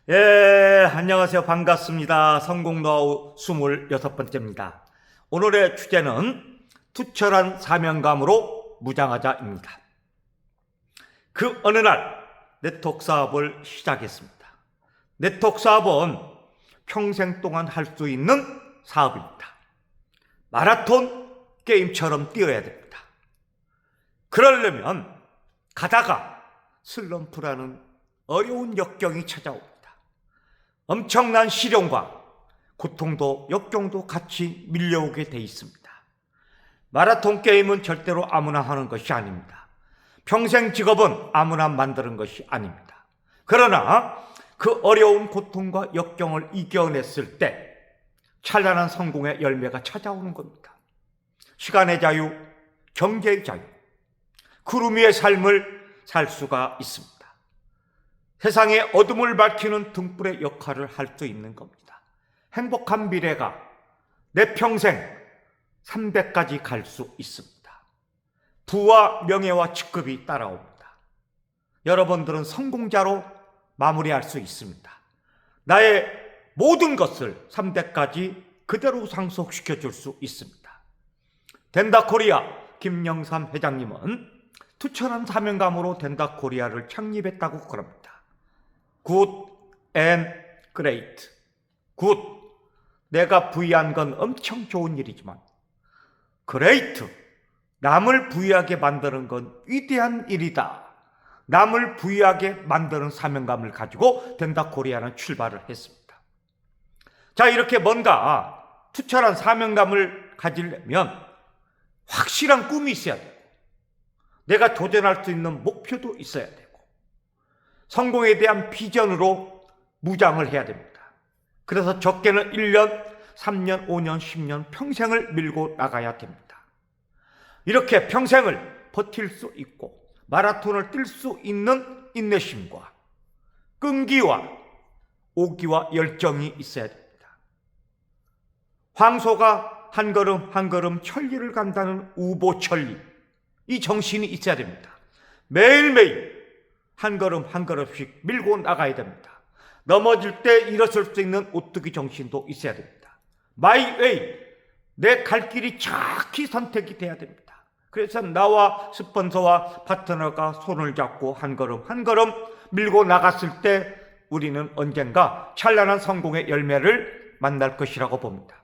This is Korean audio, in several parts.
안녕하세요. 반갑습니다. 성공 노하우 26번째입니다. 오늘의 주제는 투철한 사명감으로 무장하자입니다. 그 어느 날 네트워크 사업을 시작했습니다. 네트워크 사업은 평생 동안 할 수 있는 사업입니다. 마라톤 게임처럼 뛰어야 됩니다. 그러려면 가다가 슬럼프라는 어려운 역경이 찾아옵니다. 엄청난 시련과 고통도 역경도 같이 밀려오게 돼 있습니다. 마라톤 게임은 절대로 아무나 하는 것이 아닙니다. 평생 직업은 아무나 만드는 것이 아닙니다. 그러나 그 어려운 고통과 역경을 이겨냈을 때 찬란한 성공의 열매가 찾아오는 겁니다. 시간의 자유, 경제의 자유, 구름 위의 삶을 살 수가 있습니다. 세상의 어둠을 밝히는 등불의 역할을 할 수 있는 겁니다. 행복한 미래가 내 평생 300까지 갈 수 있습니다. 부와 명예와 직급이 따라옵니다. 여러분들은 성공자로 마무리할 수 있습니다. 나의 모든 것을 3대까지 그대로 상속시켜 줄 수 있습니다. 덴다코리아 김영삼 회장님은 투철한 사명감으로 덴다코리아를 창립했다고 그럽니다. Good and great. Good. 내가 부유한 건 엄청 좋은 일이지만 great. 남을 부유하게 만드는 건 위대한 일이다. 남을 부유하게 만드는 사명감을 가지고 덴다코리아는 출발을 했습니다. 자, 이렇게 뭔가 투철한 사명감을 가지려면 확실한 꿈이 있어야 되고 내가 도전할 수 있는 목표도 있어야 되고 성공에 대한 비전으로 무장을 해야 됩니다. 그래서 적게는 1년, 3년, 5년, 10년 평생을 밀고 나가야 됩니다. 이렇게 평생을 버틸 수 있고 마라톤을 뛸 수 있는 인내심과 끈기와 오기와 열정이 있어야 됩니다. 황소가 한 걸음 한 걸음 천리를 간다는 우보천리, 이 정신이 있어야 됩니다. 매일매일 한 걸음 한 걸음씩 밀고 나가야 됩니다. 넘어질 때 일어설 수 있는 오뚜기 정신도 있어야 됩니다. 마이 웨이, 내 갈 길이 정확히 선택이 돼야 됩니다. 그래서 나와 스폰서와 파트너가 손을 잡고 한 걸음 한 걸음 밀고 나갔을 때 우리는 언젠가 찬란한 성공의 열매를 만날 것이라고 봅니다.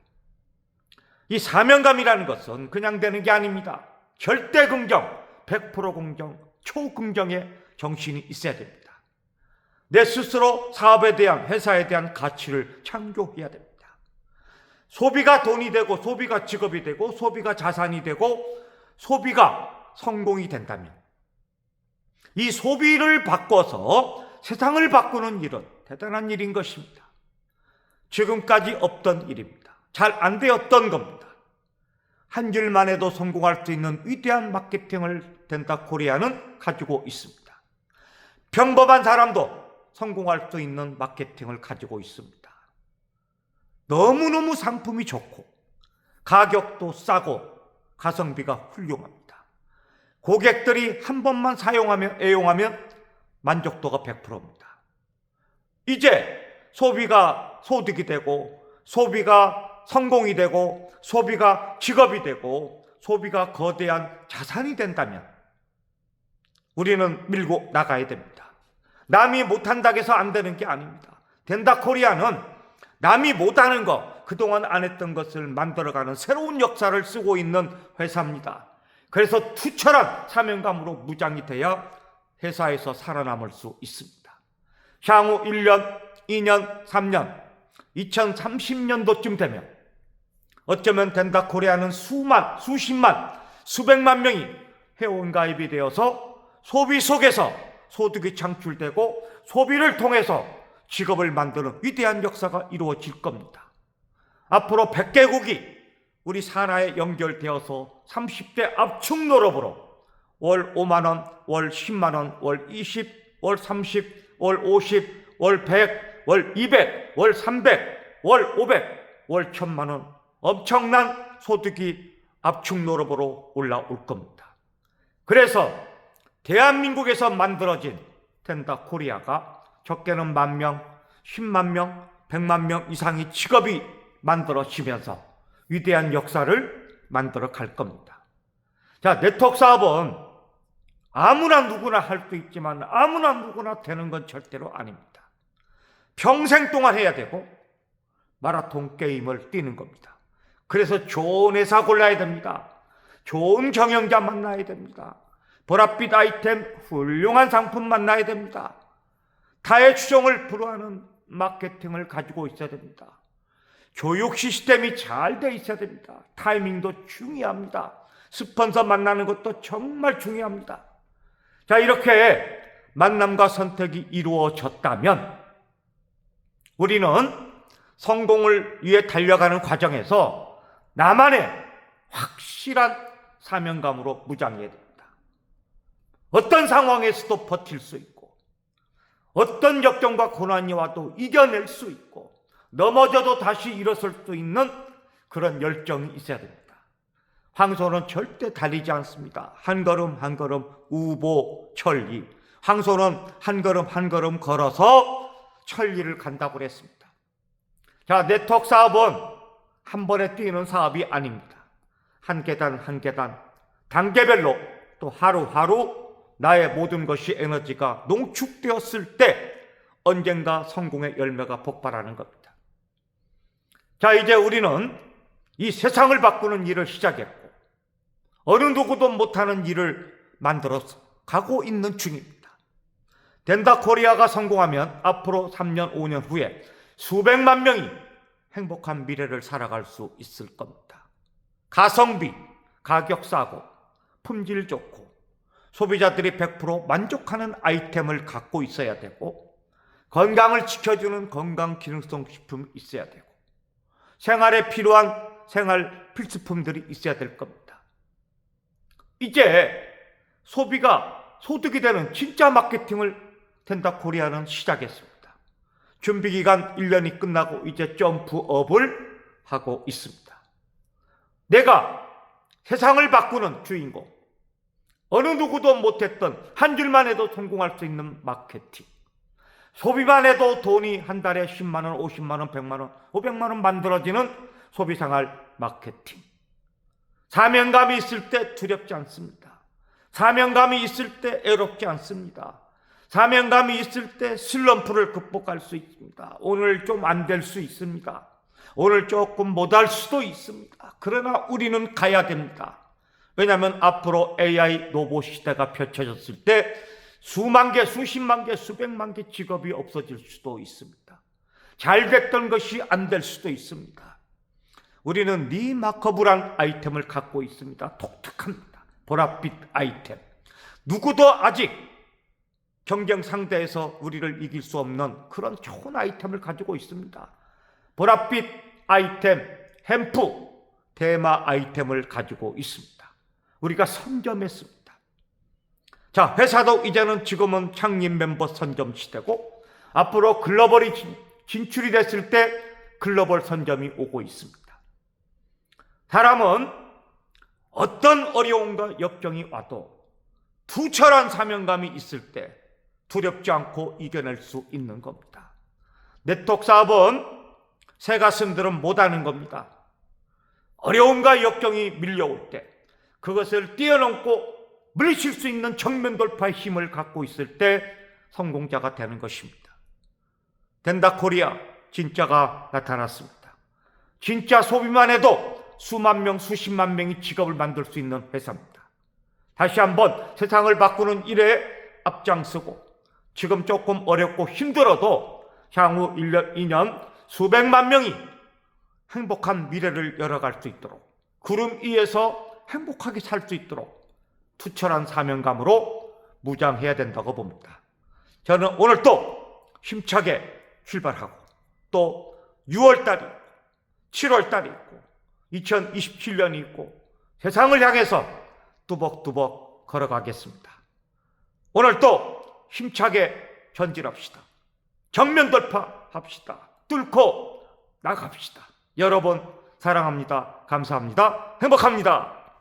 이 사명감이라는 것은 그냥 되는 게 아닙니다. 절대 긍정, 100% 긍정, 초긍정의 정신이 있어야 됩니다. 내 스스로 사업에 대한, 회사에 대한 가치를 창조해야 됩니다. 소비가 돈이 되고 소비가 직업이 되고 소비가 자산이 되고 소비가 성공이 된다면 이 소비를 바꿔서 세상을 바꾸는 일은 대단한 일인 것입니다. 지금까지 없던 일입니다. 잘 안 되었던 겁니다. 한 줄만 해도 성공할 수 있는 위대한 마케팅을 덴다코리아는 가지고 있습니다. 평범한 사람도 성공할 수 있는 마케팅을 가지고 있습니다. 너무너무 상품이 좋고 가격도 싸고 가성비가 훌륭합니다. 고객들이 한 번만 사용하면 애용하면 만족도가 100%입니다. 이제 소비가 소득이 되고 소비가 성공이 되고 소비가 직업이 되고 소비가 거대한 자산이 된다면 우리는 밀고 나가야 됩니다. 남이 못한다고 해서 안 되는 게 아닙니다. 덴다코리아는 남이 못하는 거, 그동안 안 했던 것을 만들어가는 새로운 역사를 쓰고 있는 회사입니다. 그래서 투철한 사명감으로 무장이 돼야 회사에서 살아남을 수 있습니다. 향후 1년, 2년, 3년, 2030년도쯤 되면 어쩌면 덴다코리아는 수십만, 수백만 명이 회원가입이 되어서 소비 속에서 소득이 창출되고 소비를 통해서 직업을 만드는 위대한 역사가 이루어질 겁니다. 앞으로 100개국이 우리 산하에 연결되어서 30대 압축 노릇으로 월 5만 원, 월 10만 원, 월 20, 월 30, 월 50, 월 100, 월 200, 월 300, 월 500, 월 1000만 원, 엄청난 소득이 압축 노릇으로 올라올 겁니다. 그래서 대한민국에서 만들어진 덴다코리아가 적게는 10,000명, 10만 명, 100만 명 이상의 직업이 만들어지면서 위대한 역사를 만들어 갈 겁니다. 자, 네트워크 사업은 아무나 누구나 할 수 있지만 아무나 누구나 되는 건 절대로 아닙니다. 평생 동안 해야 되고 마라톤 게임을 뛰는 겁니다. 그래서 좋은 회사 골라야 됩니다. 좋은 경영자 만나야 됩니다. 보랏빛 아이템, 훌륭한 상품 만나야 됩니다. 타의 추종을 불허하는 마케팅을 가지고 있어야 됩니다. 교육 시스템이 잘 돼 있어야 됩니다. 타이밍도 중요합니다. 스폰서 만나는 것도 정말 중요합니다. 자, 이렇게 만남과 선택이 이루어졌다면 우리는 성공을 위해 달려가는 과정에서 나만의 확실한 사명감으로 무장해야 됩니다. 어떤 상황에서도 버틸 수 있고 어떤 역경과 고난이 와도 이겨낼 수 있고 넘어져도 다시 일어설 수 있는 그런 열정이 있어야 됩니다. 황소는 절대 달리지 않습니다. 한 걸음 한 걸음 우보천리. 황소는 한 걸음 한 걸음 걸어서 천리를 간다고 그랬습니다. 자, 네트워크 사업은 한 번에 뛰는 사업이 아닙니다. 한 계단 한 계단 단계별로 또 하루하루 나의 모든 것이 에너지가 농축되었을 때 언젠가 성공의 열매가 폭발하는 겁니다. 자, 이제 우리는 이 세상을 바꾸는 일을 시작했고 어느 누구도 못하는 일을 만들어서 가고 있는 중입니다. 덴다코리아가 성공하면 앞으로 3년, 5년 후에 수백만 명이 행복한 미래를 살아갈 수 있을 겁니다. 가성비, 가격 싸고, 품질 좋고, 소비자들이 100% 만족하는 아이템을 갖고 있어야 되고, 건강을 지켜주는 건강 기능성 식품이 있어야 되고, 생활에 필요한 생활 필수품들이 있어야 될 겁니다. 이제 소비가 소득이 되는 진짜 마케팅을 덴다코리아는 시작했습니다. 준비기간 1년이 끝나고 이제 점프업을 하고 있습니다. 내가 세상을 바꾸는 주인공, 어느 누구도 못했던 한 줄만 해도 성공할 수 있는 마케팅, 소비만 해도 돈이 한 달에 10만 원, 50만 원, 100만 원, 500만 원 만들어지는 소비생활 마케팅. 사명감이 있을 때 두렵지 않습니다. 사명감이 있을 때 애롭지 않습니다. 사명감이 있을 때 슬럼프를 극복할 수 있습니다. 오늘 좀 안 될 수 있습니다. 오늘 조금 못할 수도 있습니다. 그러나 우리는 가야 됩니다. 왜냐하면 앞으로 AI 로봇 시대가 펼쳐졌을 때 수만 개, 수십만 개, 수백만 개 직업이 없어질 수도 있습니다. 잘 됐던 것이 안 될 수도 있습니다. 우리는 리마커블한 아이템을 갖고 있습니다. 독특합니다. 보랏빛 아이템. 누구도 아직 경쟁 상대에서 우리를 이길 수 없는 그런 좋은 아이템을 가지고 있습니다. 보랏빛 아이템, 햄프, 테마 아이템을 가지고 있습니다. 우리가 선점했습니다. 자, 회사도 이제는 지금은 창립 멤버 선점 시대고 앞으로 글로벌이 진출이 됐을 때 글로벌 선점이 오고 있습니다. 사람은 어떤 어려움과 역경이 와도 투철한 사명감이 있을 때 두렵지 않고 이겨낼 수 있는 겁니다. 네트워크 사업은 새가슴들은 못하는 겁니다. 어려움과 역경이 밀려올 때 그것을 뛰어넘고 물리칠 수 있는 정면 돌파의 힘을 갖고 있을 때 성공자가 되는 것입니다. 덴다코리아 진짜가 나타났습니다. 진짜 소비만 해도 수만 명, 수십만 명이 직업을 만들 수 있는 회사입니다. 다시 한번 세상을 바꾸는 일에 앞장서고 지금 조금 어렵고 힘들어도 향후 1년, 2년 수백만 명이 행복한 미래를 열어갈 수 있도록 구름 위에서 행복하게 살 수 있도록 투철한 사명감으로 무장해야 된다고 봅니다. 저는 오늘 또 힘차게 출발하고 또 6월달이 있고 7월달이 있고 2027년이 있고 세상을 향해서 뚜벅뚜벅 걸어가겠습니다. 오늘 또 힘차게 전진합시다. 정면 돌파합시다. 뚫고 나갑시다. 여러분 사랑합니다. 감사합니다. 행복합니다.